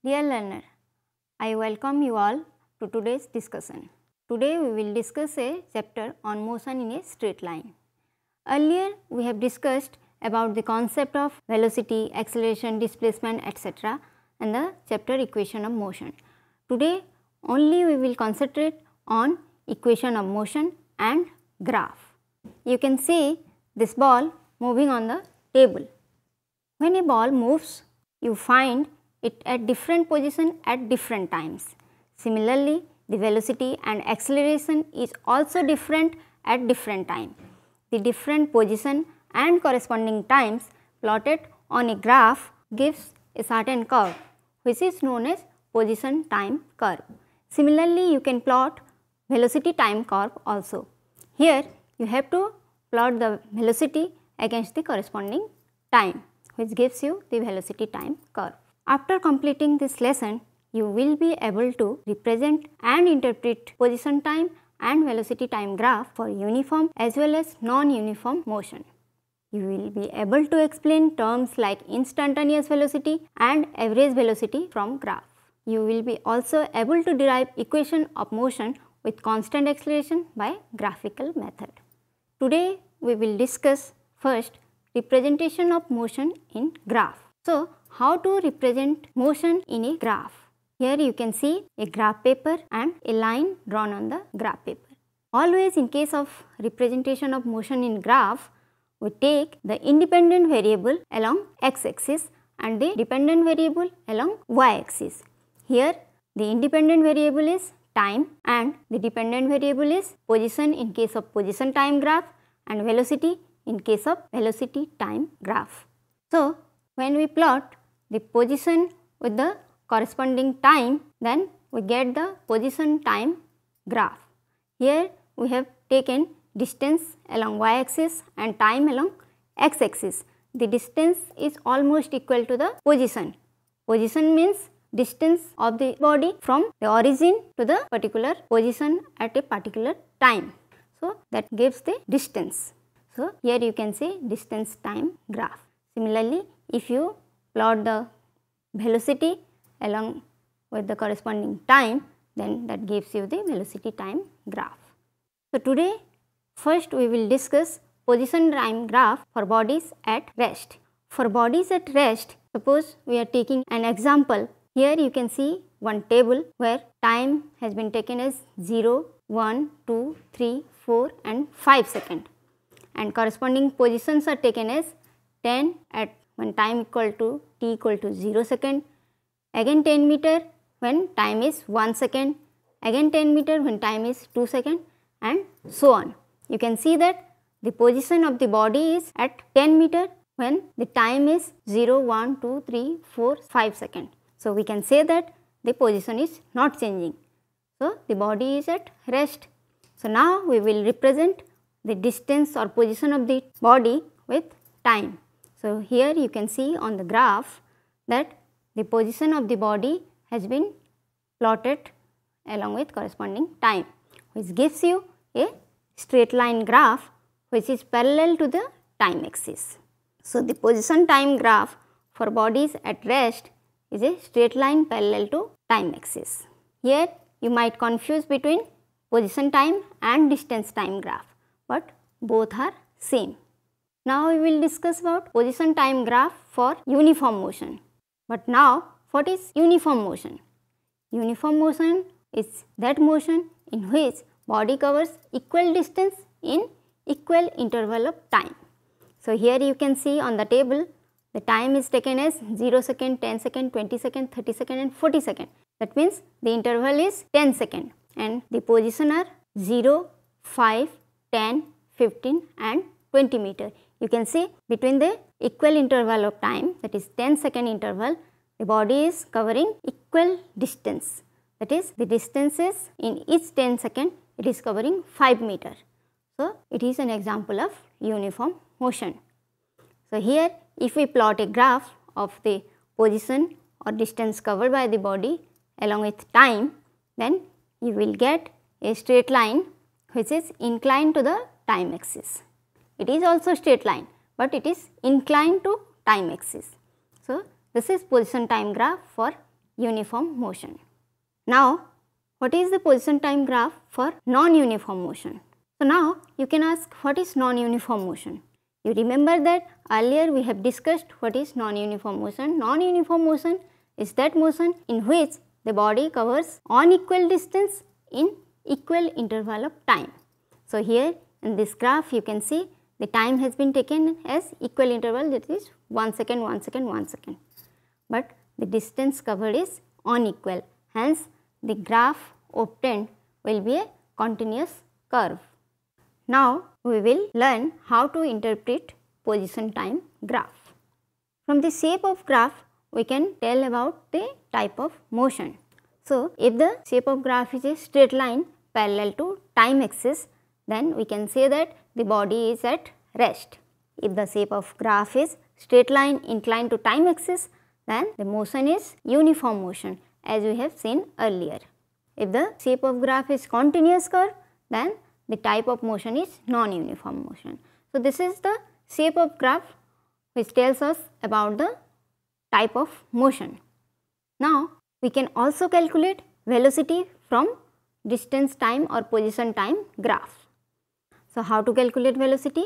Dear learner, I welcome you all to today's discussion. Today we will discuss a chapter on motion in a straight line. Earlier we have discussed about the concept of velocity, acceleration, displacement, etc. and the chapter equation of motion. Today only we will concentrate on equation of motion and graph. You can see this ball moving on the table. When a ball moves, you find it at different position at different times. Similarly, the velocity and acceleration is also different at different time. The different position and corresponding times plotted on a graph gives a certain curve, which is known as position time curve. Similarly, you can plot velocity time curve also. Here you have to plot the velocity against the corresponding time, which gives you the velocity time curve. After completing this lesson, you will be able to represent and interpret position time and velocity time graph for uniform as well as non-uniform motion. You will be able to explain terms like instantaneous velocity and average velocity from graph. You will be also able to derive equation of motion with constant acceleration by graphical method. Today we will discuss first representation of motion in graph. So, how to represent motion in a graph? Here you can see a graph paper and a line drawn on the graph paper. Always in case of representation of motion in graph, we take the independent variable along x-axis and the dependent variable along y-axis. Here the independent variable is time and the dependent variable is position in case of position time graph and velocity in case of velocity time graph. So, when we plot the position with the corresponding time, then we get the position time graph. Here we have taken distance along y-axis and time along x-axis. The distance is almost equal to the position. Position means distance of the body from the origin to the particular position at a particular time. So, that gives the distance. So, here you can see distance time graph. Similarly, if you plot the velocity along with the corresponding time, then that gives you the velocity time graph. So, today first we will discuss position time graph for bodies at rest. For bodies at rest, suppose we are taking an example. Here you can see one table where time has been taken as 0, 1, 2, 3, 4 and 5 seconds, and corresponding positions are taken as 10 at when time equal to t equal to 0 second, again 10 meter when time is 1 second, again 10 meter when time is 2 second and so on. You can see that the position of the body is at 10 meter when the time is 0, 1, 2, 3, 4, 5 second. So, we can say that the position is not changing. So, the body is at rest. So, now we will represent the distance or position of the body with time. So, here you can see on the graph that the position of the body has been plotted along with corresponding time, which gives you a straight line graph which is parallel to the time axis. So, the position time graph for bodies at rest is a straight line parallel to time axis. Here you might confuse between position time and distance time graph, but both are same. Now we will discuss about position time graph for uniform motion. But now what is uniform motion? Uniform motion is that motion in which body covers equal distance in equal interval of time. So, here you can see on the table the time is taken as 0 second, 10 second, 20 second, 30 second and 40 second. That means the interval is 10 second and the position are 0, 5, 10, 15 and 20 meter. You can see between the equal interval of time, that is 10 second interval, the body is covering equal distance. That is, the distances in each 10 second it is covering 5 meter. So, it is an example of uniform motion. So, here if we plot a graph of the position or distance covered by the body along with time, then you will get a straight line which is inclined to the time axis. It is also straight line, but it is inclined to time axis. So, this is position time graph for uniform motion. Now, what is the position time graph for non-uniform motion? So, now you can ask what is non-uniform motion. You remember that earlier we have discussed what is non-uniform motion. Non-uniform motion is that motion in which the body covers unequal distance in equal interval of time. So, here in this graph you can see the time has been taken as equal interval, that is 1 second, 1 second, 1 second, but the distance covered is unequal, hence the graph obtained will be a continuous curve. Now, we will learn how to interpret position time graph. From the shape of graph, we can tell about the type of motion. So, if the shape of graph is a straight line parallel to time axis, then we can say that the body is at rest. If the shape of graph is straight line inclined to time axis, then the motion is uniform motion, as we have seen earlier. If the shape of graph is continuous curve, then the type of motion is non-uniform motion. So, this is the shape of graph which tells us about the type of motion. Now, we can also calculate velocity from distance time or position time graph. So, how to calculate velocity?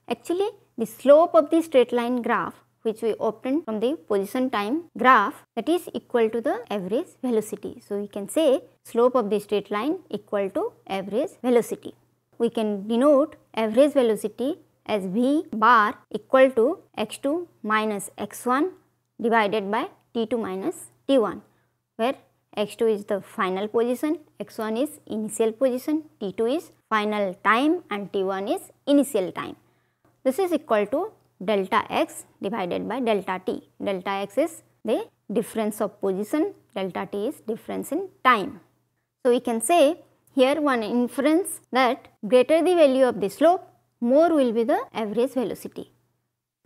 Actually, the slope of the straight line graph which we obtained from the position time graph, that is equal to the average velocity. So, we can say slope of the straight line equal to average velocity. We can denote average velocity as V bar equal to x2 minus x1 divided by t2 minus t1, where x2 is the final position, x1 is initial position, t2 is final time and t1 is initial time. This is equal to delta x divided by delta t. Delta x is the difference of position, delta t is difference in time. So, we can say here one inference that greater the value of the slope, more will be the average velocity.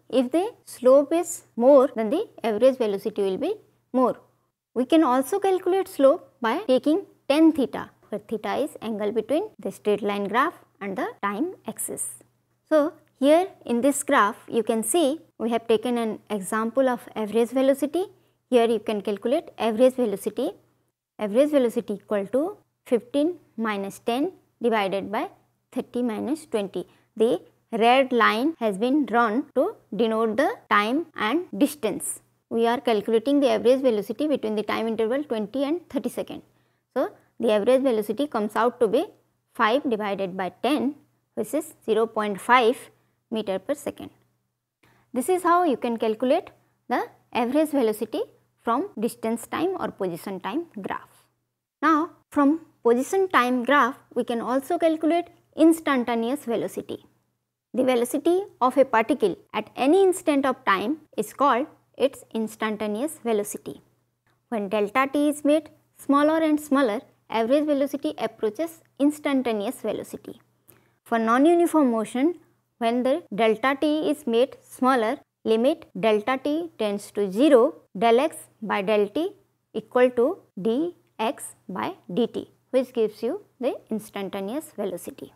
If the slope is more, then the average velocity will be more. We can also calculate slope by taking tan theta, where theta is angle between the straight line graph and the time axis. So, here in this graph you can see we have taken an example of average velocity. Here you can calculate average velocity. Average velocity equal to 15 minus 10 divided by 30 minus 20. The red line has been drawn to denote the time and distance. We are calculating the average velocity between the time interval 20 and 30 seconds. So, the average velocity comes out to be 5 divided by 10, which is 0.5 meter per second. This is how you can calculate the average velocity from distance time or position time graph. Now, from position time graph, we can also calculate instantaneous velocity. The velocity of a particle at any instant of time is called its instantaneous velocity. When delta t is made smaller and smaller, average velocity approaches instantaneous velocity. For non-uniform motion, when the delta t is made smaller, limit delta t tends to 0, del x by del t equal to dx by dt, which gives you the instantaneous velocity.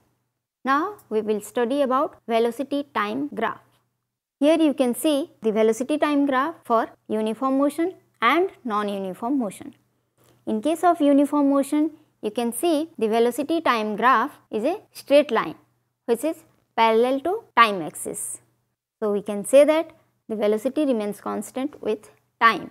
Now, we will study about velocity time graph. Here you can see the velocity time graph for uniform motion and non-uniform motion. In case of uniform motion, you can see the velocity time graph is a straight line which is parallel to time axis. So, we can say that the velocity remains constant with time.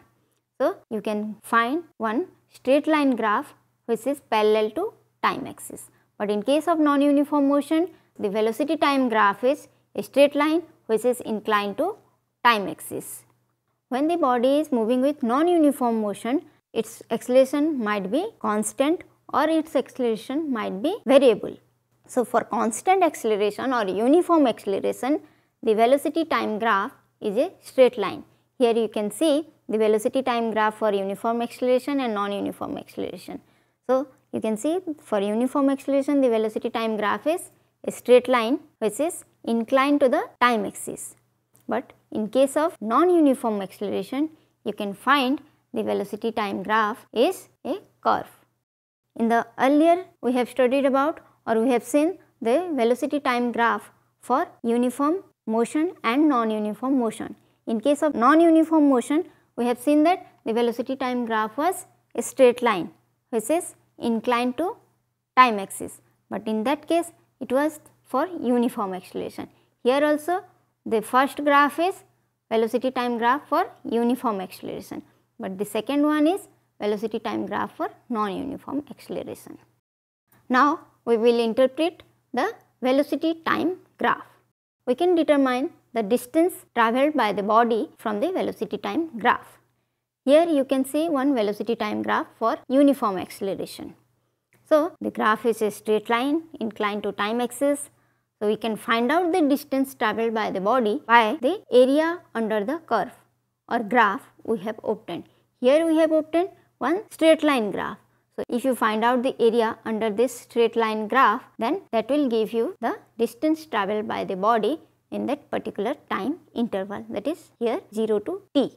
So, you can find one straight line graph which is parallel to time axis. But in case of non-uniform motion, the velocity time graph is a straight line which is inclined to time axis. When the body is moving with non-uniform motion, its acceleration might be constant or its acceleration might be variable. So, for constant acceleration or uniform acceleration, the velocity time graph is a straight line. Here you can see the velocity time graph for uniform acceleration and non-uniform acceleration. So, you can see for uniform acceleration, the velocity time graph is a straight line which is inclined to the time axis. But in case of non-uniform acceleration, you can find the velocity time graph is a curve. In the earlier we have studied about or we have seen the velocity time graph for uniform motion and non-uniform motion. In case of non-uniform motion, we have seen that the velocity time graph was a straight line which is inclined to time axis, but in that case it was for uniform acceleration. Here also the first graph is velocity time graph for uniform acceleration, but the second one is velocity time graph for non-uniform acceleration. Now we will interpret the velocity time graph. We can determine the distance travelled by the body from the velocity time graph. Here you can see one velocity time graph for uniform acceleration. So the graph is a straight line inclined to time axis. So we can find out the distance travelled by the body by the area under the curve or graph we have obtained. Here we have obtained one straight line graph. So if you find out the area under this straight line graph, then that will give you the distance travelled by the body in that particular time interval, that is here 0 to t.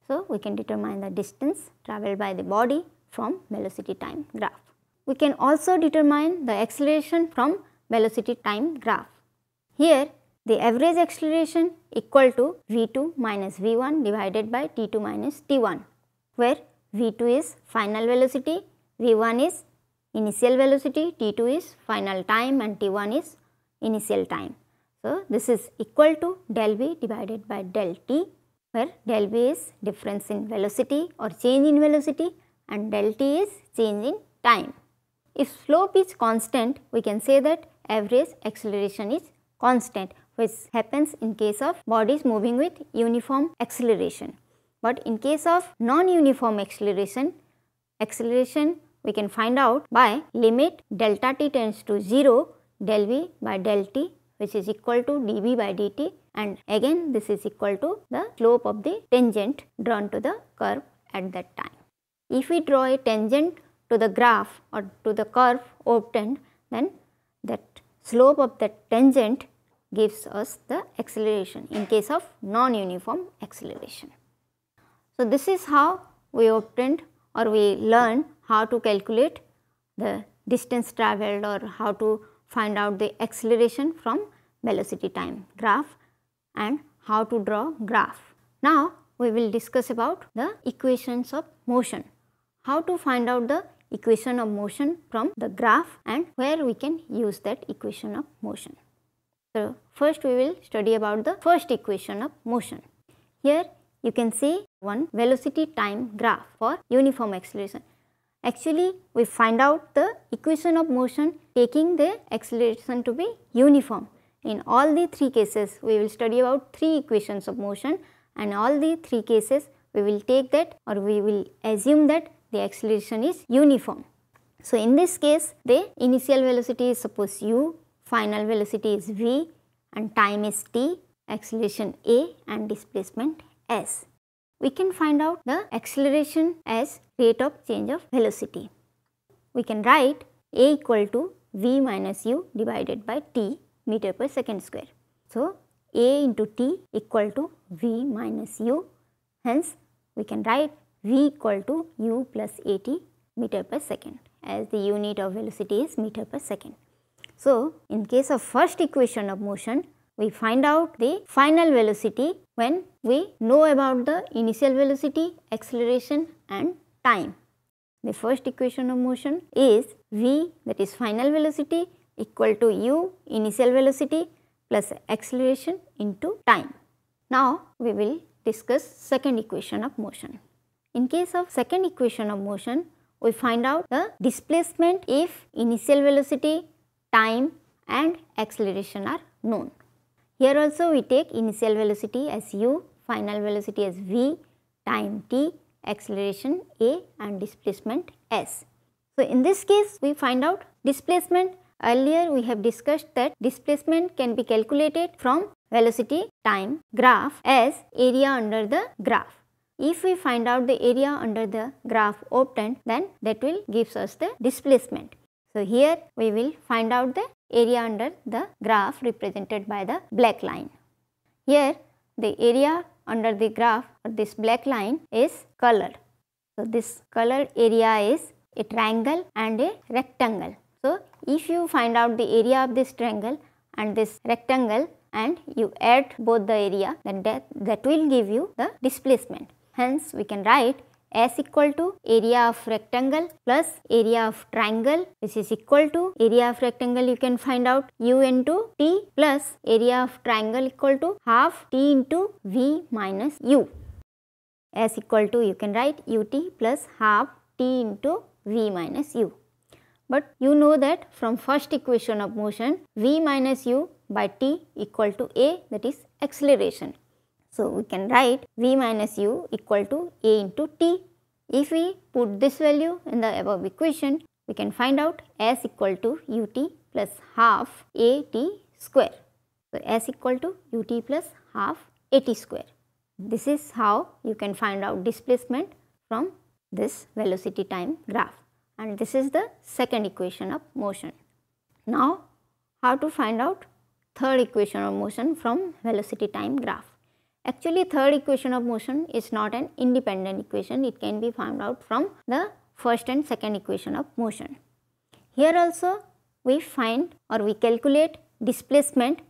So we can determine the distance travelled by the body from velocity time graph. We can also determine the acceleration from velocity time graph. Here the average acceleration equal to v2 minus v1 divided by t2 minus t1, where v2 is final velocity, v1 is initial velocity, t2 is final time and t1 is initial time. So this is equal to del v divided by del t, where del v is difference in velocity or change in velocity and del t is change in time. If slope is constant, we can say that average acceleration is constant, which happens in case of bodies moving with uniform acceleration. But in case of non-uniform acceleration we can find out by limit delta t tends to 0 del v by del t, which is equal to dv by dt, and again this is equal to the slope of the tangent drawn to the curve at that time. If we draw a tangent to the graph or to the curve obtained, then that slope of that tangent gives us the acceleration in case of non-uniform acceleration. So this is how we obtained or we learned how to calculate the distance travelled or how to find out the acceleration from velocity time graph and how to draw graph. Now we will discuss about the equations of motion, how to find out the equation of motion from the graph and where we can use that equation of motion. So first we will study about the first equation of motion. Here you can see one velocity time graph for uniform acceleration. Actually we find out the equation of motion taking the acceleration to be uniform. In all the three cases we will study about three equations of motion, and all the three cases we will take that or we will assume that the acceleration is uniform. So in this case the initial velocity is suppose u, final velocity is v and time is t, acceleration a and displacement s. We can find out the acceleration as rate of change of velocity. We can write a equal to v minus u divided by t meter per second square. So a into t equal to v minus u, hence we can write v equal to u plus at meter per second, as the unit of velocity is meter per second. So in case of first equation of motion, we find out the final velocity when we know about the initial velocity, acceleration and time. The first equation of motion is v, that is final velocity, equal to u, initial velocity, plus acceleration into time. Now we will discuss second equation of motion. In case of second equation of motion, we find out the displacement if initial velocity, time and acceleration are known. Here also we take initial velocity as u, final velocity as v, time t, acceleration a and displacement s. So in this case we find out displacement. Earlier we have discussed that displacement can be calculated from velocity time graph as area under the graph. If we find out the area under the graph obtained, then that will gives us the displacement. So here we will find out the area under the graph represented by the black line. Here the area under the graph or this black line is colored. So this colored area is a triangle and a rectangle. So if you find out the area of this triangle and this rectangle and you add both the area, then that will give you the displacement. Hence we can write S equal to area of rectangle plus area of triangle, which is equal to area of rectangle you can find out u into t plus area of triangle equal to half t into v minus u. S equal to you can write ut plus half t into v minus u. But you know that from first equation of motion v minus u by t equal to a, that is acceleration. So, we can write v minus u equal to a into t. If we put this value in the above equation, we can find out S equal to ut plus half a t square. So, S equal to ut plus half a t square. This is how you can find out displacement from this velocity time graph, and this is the second equation of motion. Now, how to find out third equation of motion from velocity time graph? Actually, third equation of motion is not an independent equation, it can be found out from the first and second equation of motion. Here also we find or we calculate displacement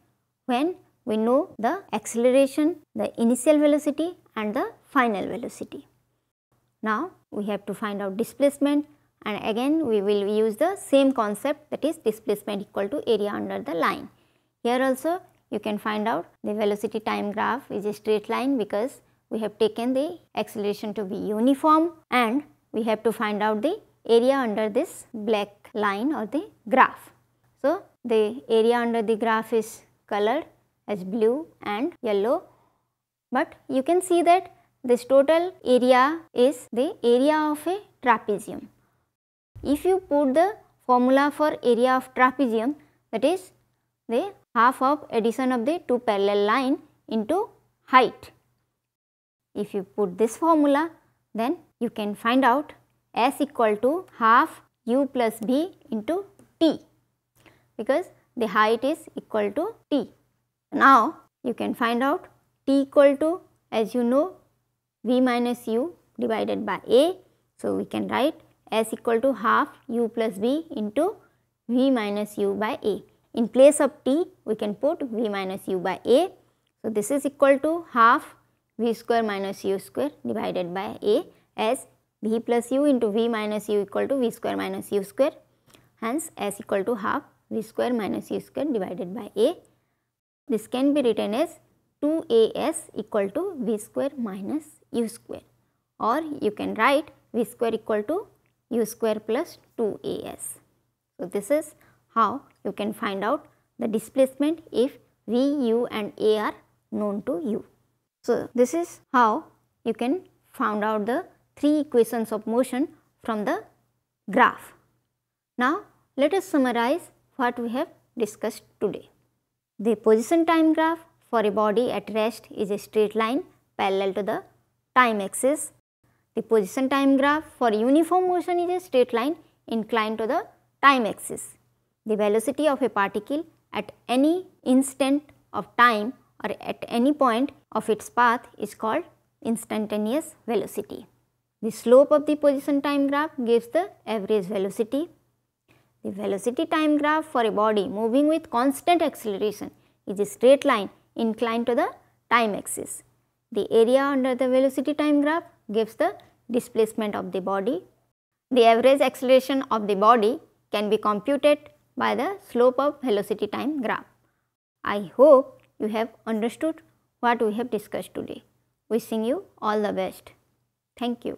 when we know the acceleration, the initial velocity and the final velocity. Now, we have to find out displacement, and again we will use the same concept, that is displacement equal to area under the line. Here also you can find out the velocity time graph is a straight line because we have taken the acceleration to be uniform, and we have to find out the area under this black line or the graph. So, the area under the graph is colored as blue and yellow, but you can see that this total area is the area of a trapezium. If you put the formula for area of trapezium, that is the half of addition of the two parallel line into height. If you put this formula, then you can find out S equal to half u plus b into t, because the height is equal to t. Now, you can find out t equal to, as you know, v minus u divided by a. So, we can write S equal to half u plus b into v minus u by a. In place of t, we can put v minus u by a. So, this is equal to half v square minus u square divided by a, as v plus u into v minus u equal to v square minus u square. Hence, S equal to half v square minus u square divided by a. This can be written as 2as equal to v square minus u square, or you can write v square equal to u square plus 2as. So, this is how you can find out the displacement if v, u and a are known to you. So, this is how you can find out the three equations of motion from the graph. Now, let us summarize what we have discussed today. The position time graph for a body at rest is a straight line parallel to the time axis. The position time graph for uniform motion is a straight line inclined to the time axis. The velocity of a particle at any instant of time or at any point of its path is called instantaneous velocity. The slope of the position time graph gives the average velocity. The velocity time graph for a body moving with constant acceleration is a straight line inclined to the time axis. The area under the velocity time graph gives the displacement of the body. The average acceleration of the body can be computed by the slope of velocity time graph. I hope you have understood what we have discussed today. Wishing you all the best. Thank you.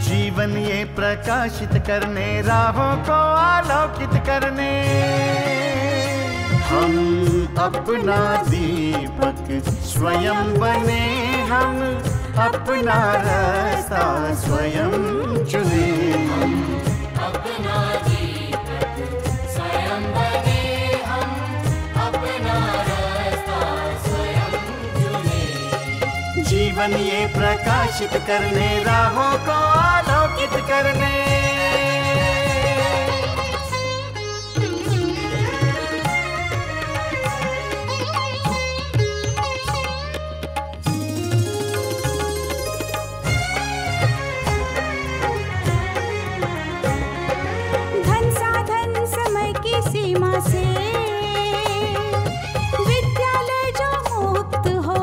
जीवन ये प्रकाशित करने, राहों को आलोकित करने, हम अपना दीपक स्वयं बने हम अपना रास्ता स्वयं चुने। अपना जीवन स्वयं बने, हम अपना रास्ता स्वयं चुने। जीवन ये प्रकाशित करने, राहों को आलोकित करने। धन साधन समय की सीमा से विद्यालय जो मुक्त हो।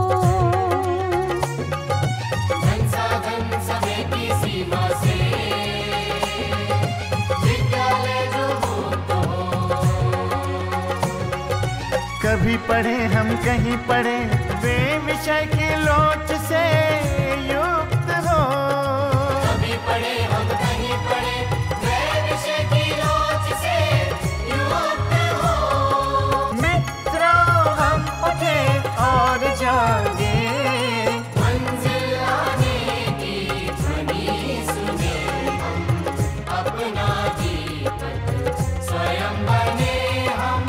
धन साधन समय की सीमा से विद्यालय जो मुक्त हो। कभी पढ़े हम कहीं पढ़े, वे विषय की लोच से युक्त हो। कभी पढ़े हम कहीं पढ़े, वे विषय की लोच से युक्त हो। मित्रों हम उठे और जागे, मंजिल आने की ध्वनि सुने। हम अपना जीवन स्वयं बने, हम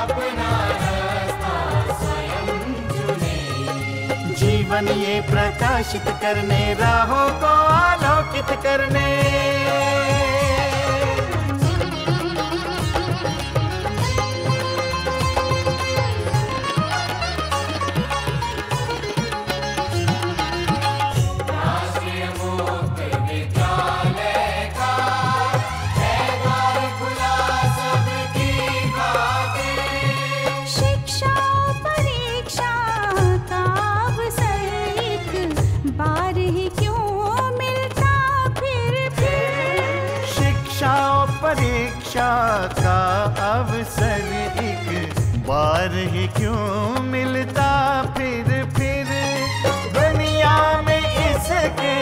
अपना रास्ता स्वयं चुने। जीवन ये प्रकाशित करने, राहों को आलोकित करने। राष्ट्रीय मुक्त विद्यालय का है द्वार खुला सबकी खातिर। शिक्षा परीक्षा का अवसर एक बार ही क्यों मिलता फिर। शिक्षा और परीक्षा का अवसर एक बार ही क्यों मिलता फिर। दुनिया में इसके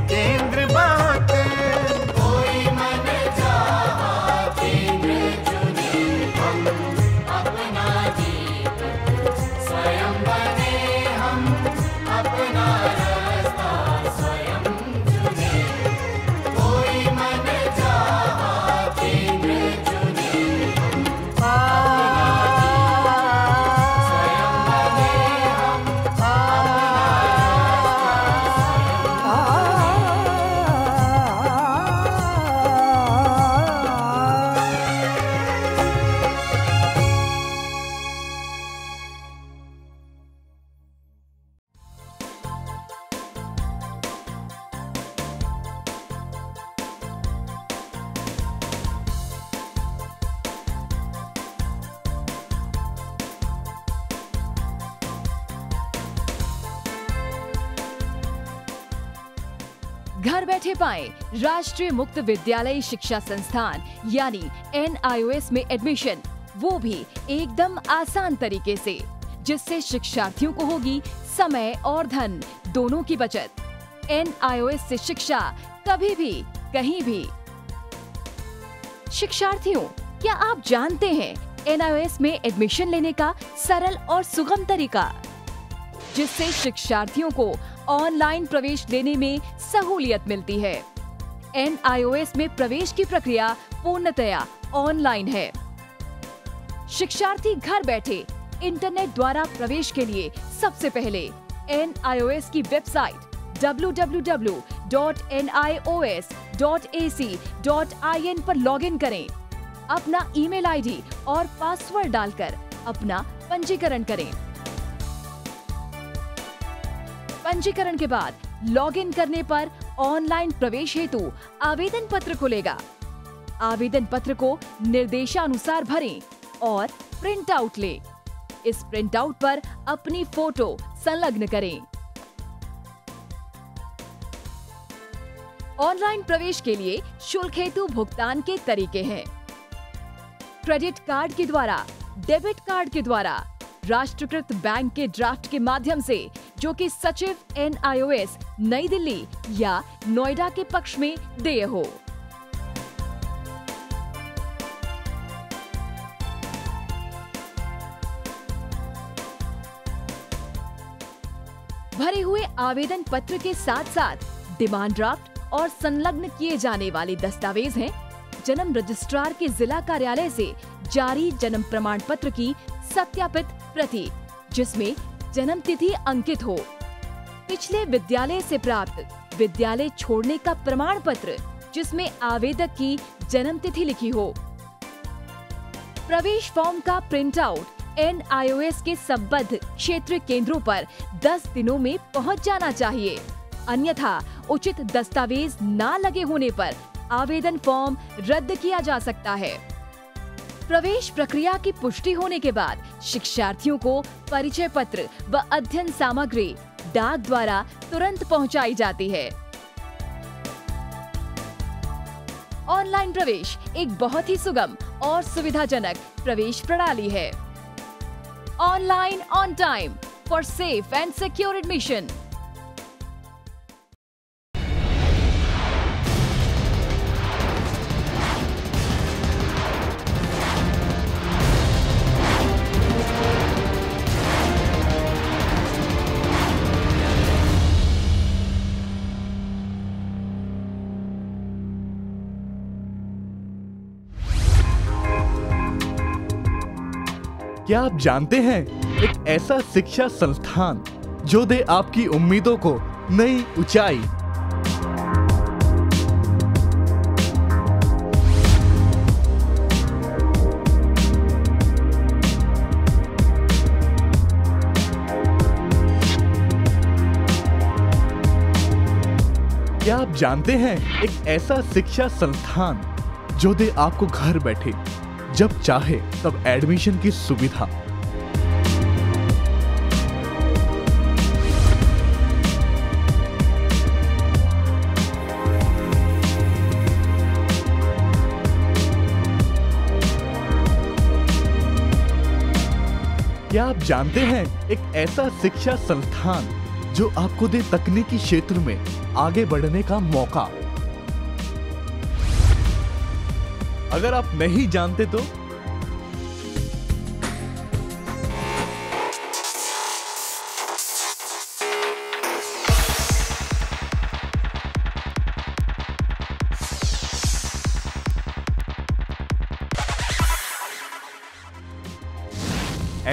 केंद्र बहुत, कोई मन चाहा केंद्र चुने। हम अपना जीवन स्वयं बने, हम अपना रास्ता स्वयं चुने। कोई मन चाहा केंद्र चुने। स्वयं बने, हम घर बैठे पाएं राष्ट्रीय मुक्त विद्यालय शिक्षा संस्थान यानी NIOS में एडमिशन, वो भी एकदम आसान तरीके से, जिससे शिक्षार्थियों को होगी समय और धन दोनों की बचत। NIOS से शिक्षा कभी भी कहीं भी। शिक्षार्थियों, क्या आप जानते हैं NIOS में एडमिशन लेने का सरल और सुगम तरीका, जिससे शिक्षार्थियों को ऑनलाइन प्रवेश लेने में सहूलियत मिलती है। NIOS में प्रवेश की प्रक्रिया पूर्णतया ऑनलाइन है। शिक्षार्थी घर बैठे इंटरनेट द्वारा प्रवेश के लिए सबसे पहले NIOS की वेबसाइट www.nios.ac.in पर लॉगिन करें। अपना ईमेल आईडी और पासवर्ड डालकर अपना पंजीकरण करें। पंजीकरण के बाद लॉगिन करने पर ऑनलाइन प्रवेश हेतु आवेदन पत्र खुलेगा। आवेदन पत्र को निर्देशानुसार भरें और प्रिंट आउट लें। इस प्रिंट आउट पर अपनी फोटो संलग्न करें। ऑनलाइन प्रवेश के लिए शुल्क हेतु भुगतान के तरीके हैं: क्रेडिट कार्ड के द्वारा, डेबिट कार्ड के द्वारा, राष्ट्रीयकृत बैंक के ड्राफ्ट के माध्यम से, जो कि सचिव NIOS नई दिल्ली या नोएडा के पक्ष में देय हो। भरे हुए आवेदन पत्र के साथ साथ डिमांड ड्राफ्ट और संलग्न किए जाने वाले दस्तावेज हैं जन्म रजिस्ट्रार के जिला कार्यालय से जारी जन्म प्रमाण पत्र की सत्यापित प्रति, जिसमें जन्म तिथि अंकित हो, पिछले विद्यालय से प्राप्त विद्यालय छोड़ने का प्रमाण पत्र जिसमें आवेदक की जन्म तिथि लिखी हो। प्रवेश फॉर्म का प्रिंट आउट NIOS के संबद्ध क्षेत्र केंद्रों पर 10 दिनों में पहुंच जाना चाहिए, अन्यथा उचित दस्तावेज न लगे होने पर आवेदन फॉर्म रद्द किया जा सकता है। प्रवेश प्रक्रिया की पुष्टि होने के बाद शिक्षार्थियों को परिचय पत्र व अध्ययन सामग्री डाक द्वारा तुरंत पहुंचाई जाती है। ऑनलाइन प्रवेश एक बहुत ही सुगम और सुविधाजनक प्रवेश प्रणाली है। Online on time for safe and secure admission. क्या आप जानते हैं एक ऐसा शिक्षा संस्थान जो दे आपकी उम्मीदों को नई ऊंचाई? क्या आप जानते हैं एक ऐसा शिक्षा संस्थान जो दे आपको घर बैठे जब चाहे तब एडमिशन की सुविधा? क्या आप जानते हैं एक ऐसा शिक्षा संस्थान जो आपको दे तकनीकी क्षेत्र में आगे बढ़ने का मौका? अगर आप नहीं जानते तो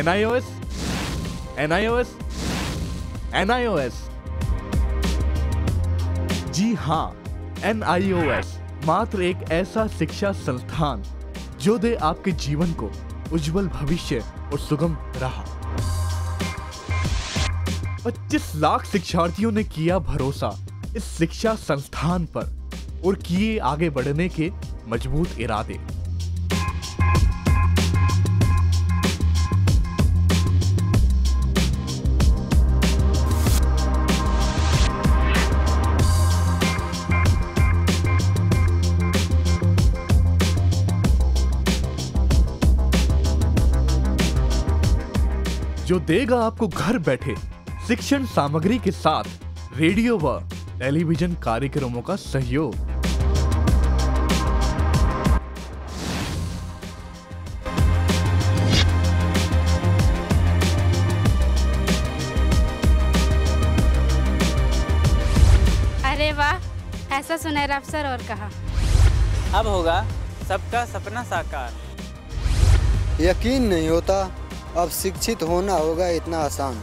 NIOS। जी हाँ, NIOS मात्र एक ऐसा शिक्षा संस्थान जो दे आपके जीवन को उज्जवल भविष्य और सुगम राह। 25 लाख शिक्षार्थियों ने किया भरोसा इस शिक्षा संस्थान पर और किए आगे बढ़ने के मजबूत इरादे। जो देगा आपको घर बैठे शिक्षण सामग्री के साथ रेडियो व टेलीविजन कार्यक्रमों का सहयोग। अरे वाह, ऐसा सुनहरा अवसर और कहा। अब होगा सबका सपना साकार। यकीन नहीं होता अब शिक्षित होना होगा इतना आसान।